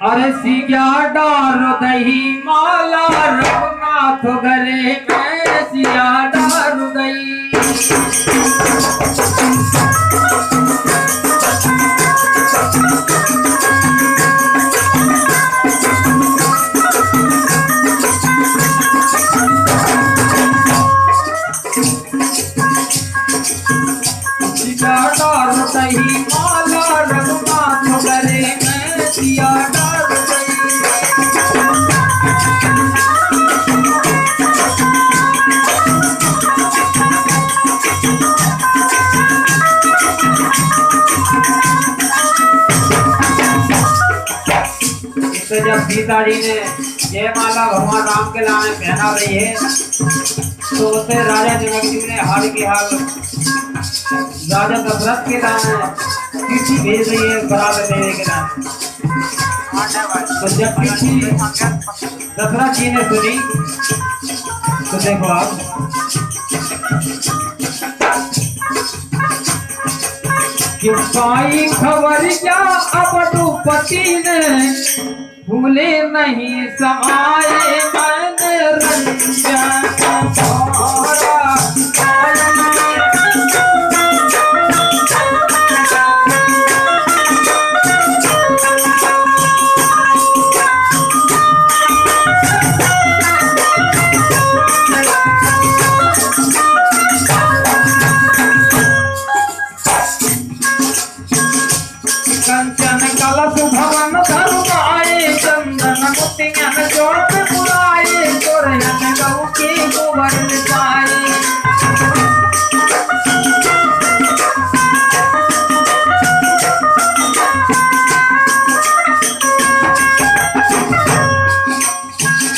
अरे सिया डार दही माला रघुनाथ गले में सिया डार दही। सिया डार दही माला रघुनाथ गले में सिया डार दही। तो जब सीता जी ने जयमाला भगवान राम के लाने पहना रही है तो उसे राजा जनक जी ने हाल की हाल राजा दशरथ के लाने चिट्ठी भेज रही है बरात देने के लाने। तो जब चिट्ठी दशरथ जी ने सुनी तो देखो आप कि खबर क्या अब पति ने भूले नहीं समाये मन रंजन कंचन कलश भवन धरुआए चंदन मोतियन जोत पुराए तोरयन गौ के गोबर मिटाए।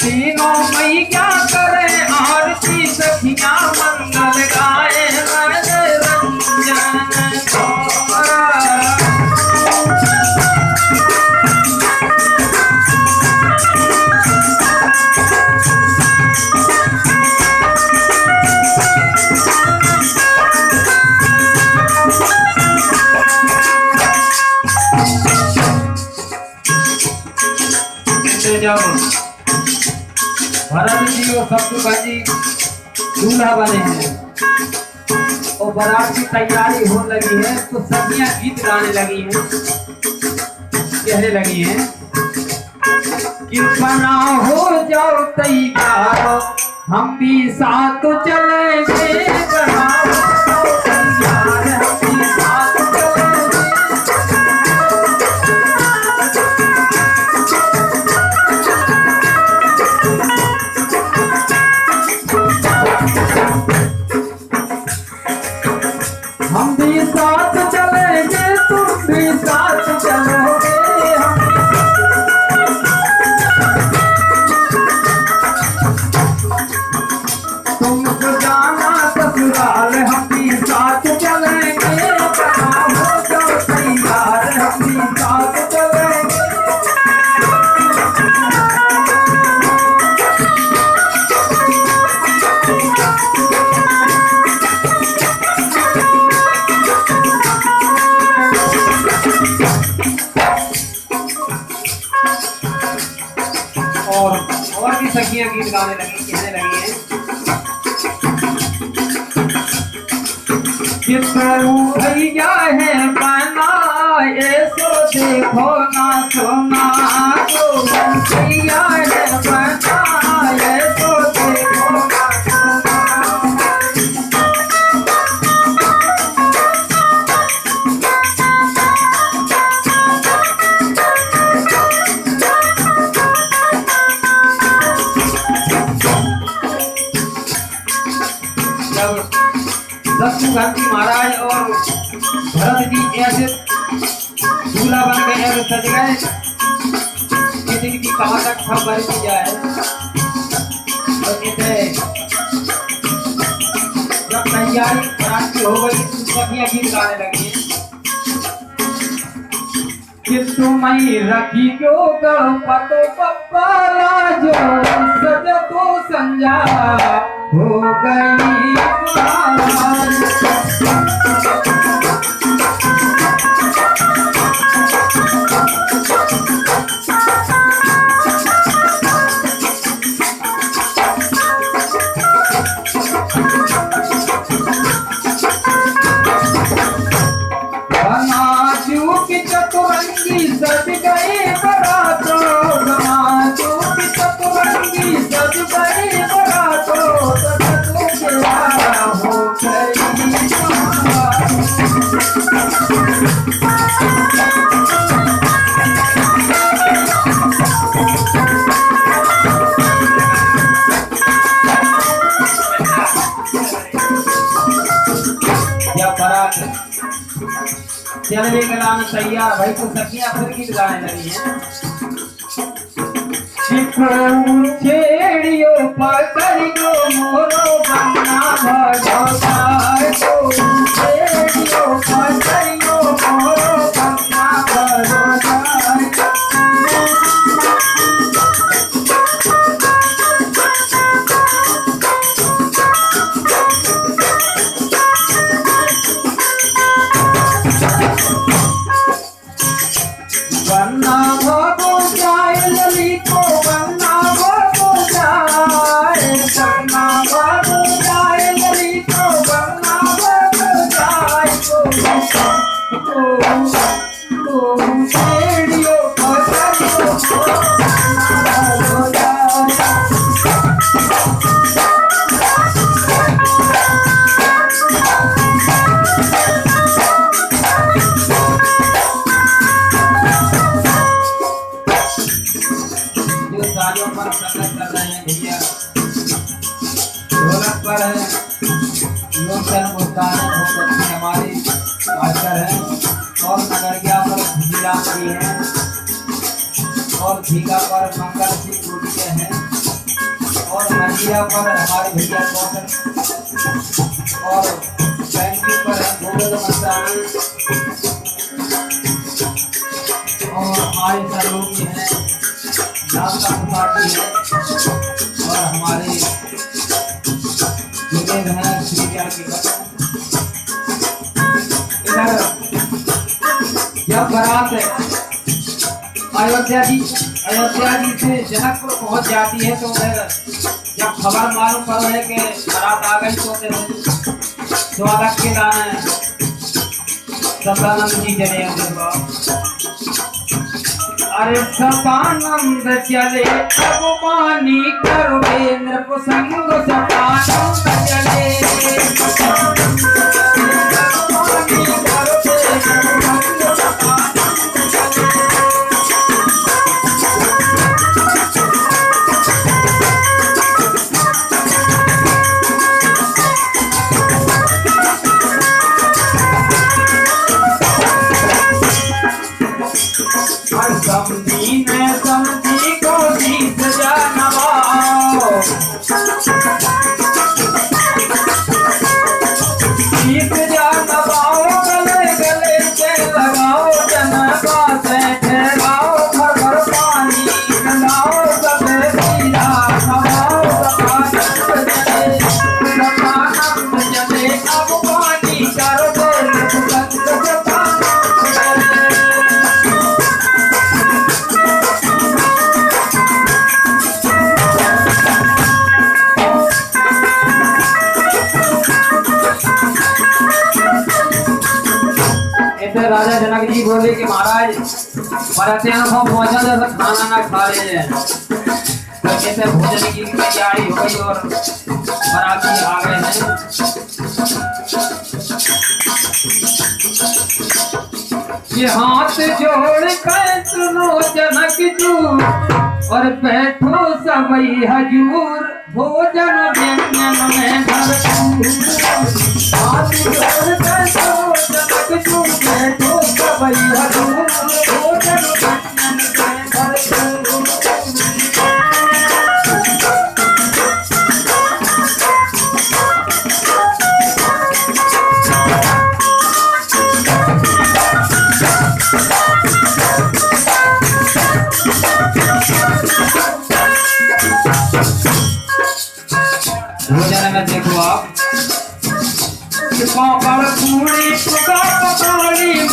तीनों मई क्या करे आरती सखियां मंगल गाए मन रंजन जब भरत जी और शत्रुघ्न जी दूल्हा बने हैं और बारात की तैयारी होने लगी है तो सखियां गीत गाने लगी हैं, कहने लगी हैं कि बना हो जाओ तैयार हम भी साथ चलेंगे। बना हो जाओ तैयार हम भी साथ चलेंगे। हम भी साथ चलेंगे तुम भी साथ चलोगे। तुमको जाना ससुराल हम भी साथ चलेंगे। बना हो जाओ तैयार हम भी साथ चलेंगे। और भी सखियां गीत गाने लगी, कहने लगी हैं कि प्रभु भैया है बना ऐसो देखो ना सोना तो भैया है बना ऐसो देखो ना सोना। शत्रुघ्न जी महाराज और भरत जी ऐसे दूल्हा बन गए ऐसे सज गए कि जिनकी कहाँ तक खबर की जाए। और कहते जब तैयारी बारात की हो गई तो सखियां गीत गाने लगी कि तुम्हें रखी क्यों गणपतो पप्पा जो सज तो संजा हो गई। सतरंगी सज गए बरातो गमा टूटी सतरंगी सज गए बरातो सजो तेरा हो गई या बारात चलने का नाम तैयार भाई तो सखियां फिर गीत गाने लगी हैं छेड़ियो पकड़ियो मोरो बन्ना भजोदार को छेड़ियो पकड़ियो मोरो बन्ना भजोदार बन्ना भगो जाए लली को बन्ना भगो जाए बन्ना भगो जाए लली को बन्ना भगो जाए तो छेड़ियो पकड़ियो बन्ना भगो जाए तालियों पर संगत कर रहे हैं भैया ढोलक पर है लोचन मुस्कान बहुत अच्छी हमारी मास्टर है और नगरिया पर जिला भी है और भीगा पर मंगल सिंह गुड़िया है और नदिया पर हमारे भैया कौशल और बैंकिंग पर है गोविंद मस्तानी और हमारे सहयोगी हैं पार्टी है और हमारे जुड़े हैं श्री ज्ञान के इधर जब बारात अयोध्या जी से जनकपुर पहुंच जाती है तो उधर जब खबर मालूम पड़ो है कि बारात आ गई तो स्वागत के गाने सदानंद जी चले उधर अरे सतानंद चले अभिमानी करोगे नृपसंग सतानंद चले समझी को जीत जानवाओ जीत जानवाओ गले गले से लगाओ जनता से ठहराओ भर पानी लगाओ सबे पीला खवाओ सतानंद चले अब पानी करो राजा जनक जी बोले कि महाराज बरातियां को पहुंचा जब खाना ना खा रहे हैं तो कहते भोजन की तैयारी हो गई और बराती आ गए हैं ये हाथ जोड़ कर सुनो जनक जू और बैठो सबई हजूर भोजन व्यंजन में भरपूर हाथ जोड़ कर सुनो जनक जू बैठो सबई हजूर भोजन व्यंजन में भरपूर भोजन में देखो आप पूरी पका पकौड़ी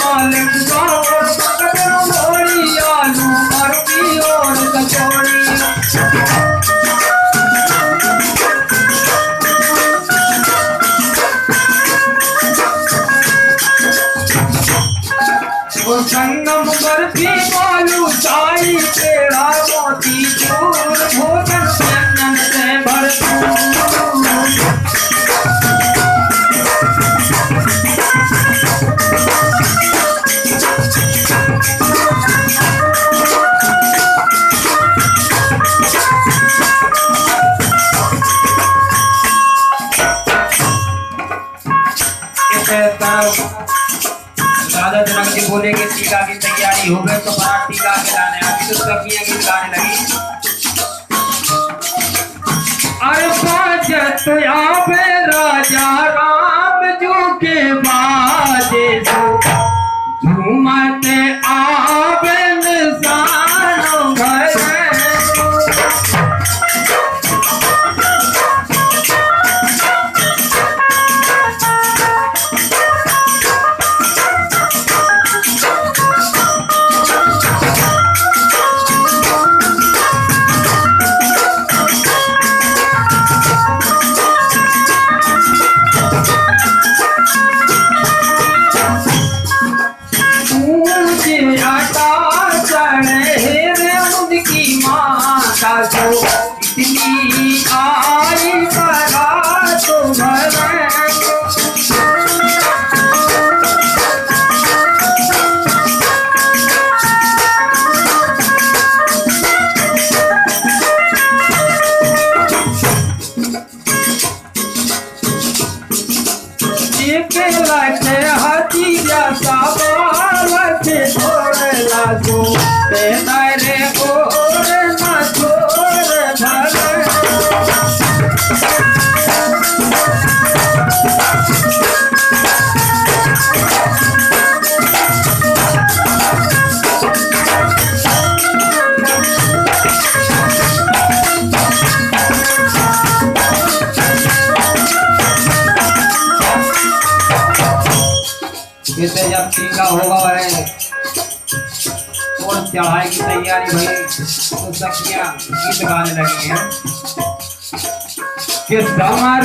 तैयारी हो गई तो बाराती गा के लाने, अभी तो सखियां गीत गाने लगी। अरे बाजत आवे राजा राम जू के बाजे झूमते आवे निशानो घर। इतनी आई बारात भर एक लखे हथिया सवाल से छोड़ लागो तेरे और न छोड़ भले। इसे जब टीका होगा है और चढ़ाई की तैयारी भई तो सखियां गीत गाने लगी हैं कि समर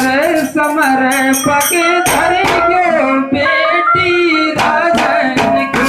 समर पके धरे गो बेटी राजन की।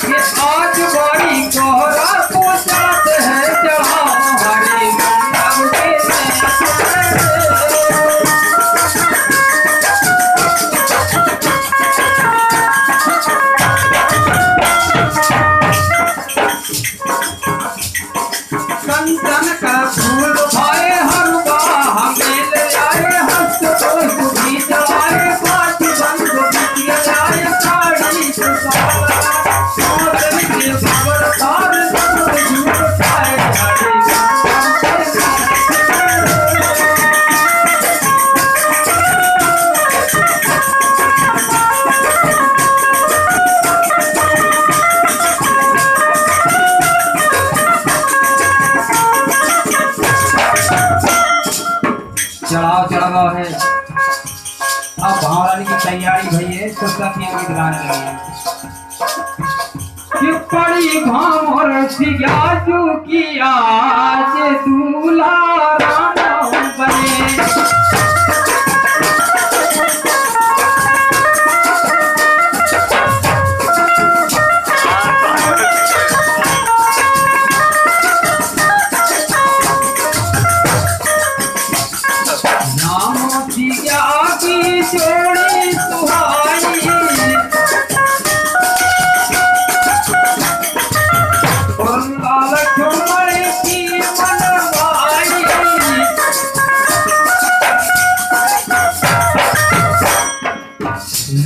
ये आज बड़ी कोहरा को जाते हैं जहाँ हरे मंडप के संतन का फूल भाए हलवा हमें ले आए हस्त को सुधी जाए पाठ बंद बिटिया जाए साड़ी सुसाला सोदन के खबर तार सब झूठ पाए चढ़ाव चढ़ाव है। अब भावरानी की तैयारी भई है तो सखियां गीत गाने लगी हैं कि पड़ी भामर सियाजू की आज दूल्हा राम बने। जोड़ी सुहाई लाल झुमर की मनवाई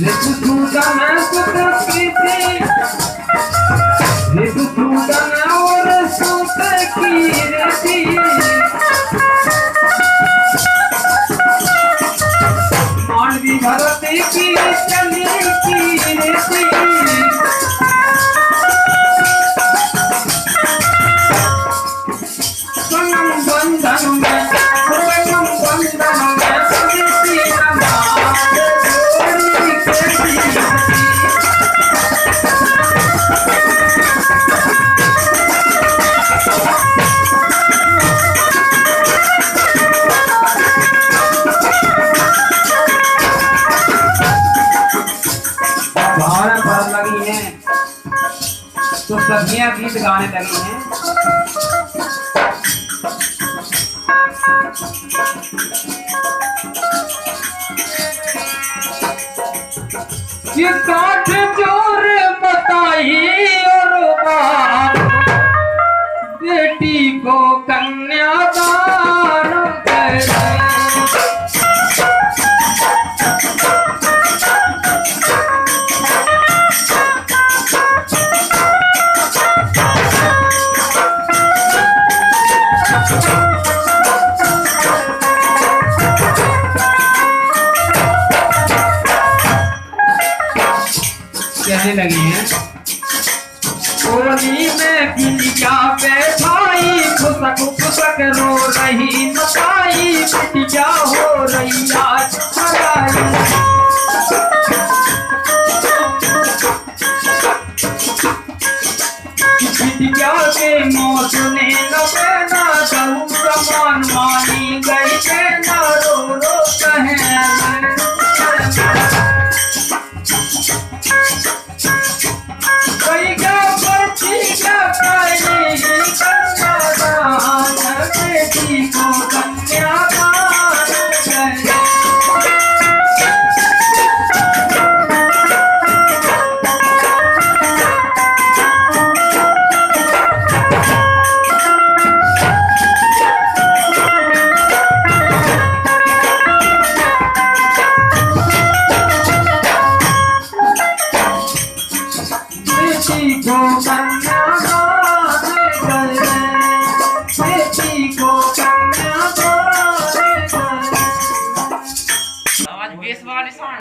ऋतुसूदन सुत प्रीति ऋतुसूदन और सुत कीर्ति भरती की चली कीर्ति संगम बंधन में संगम बंधन में सखियां गीत गाने लगी हैं। ये काठ चोर बताई और बाप बेटी को कन्यादान करे। कहने लगी हैं होली में बिटिया बैठाई खुशक खुशक रो रही नचाई बिटिया हो रही आज बिटिया के मौत ने न पहना कहूँ समान मानी गई के न रो रो कहे बेटी को कन्यादान करे। बेटी को कन्यादान करे।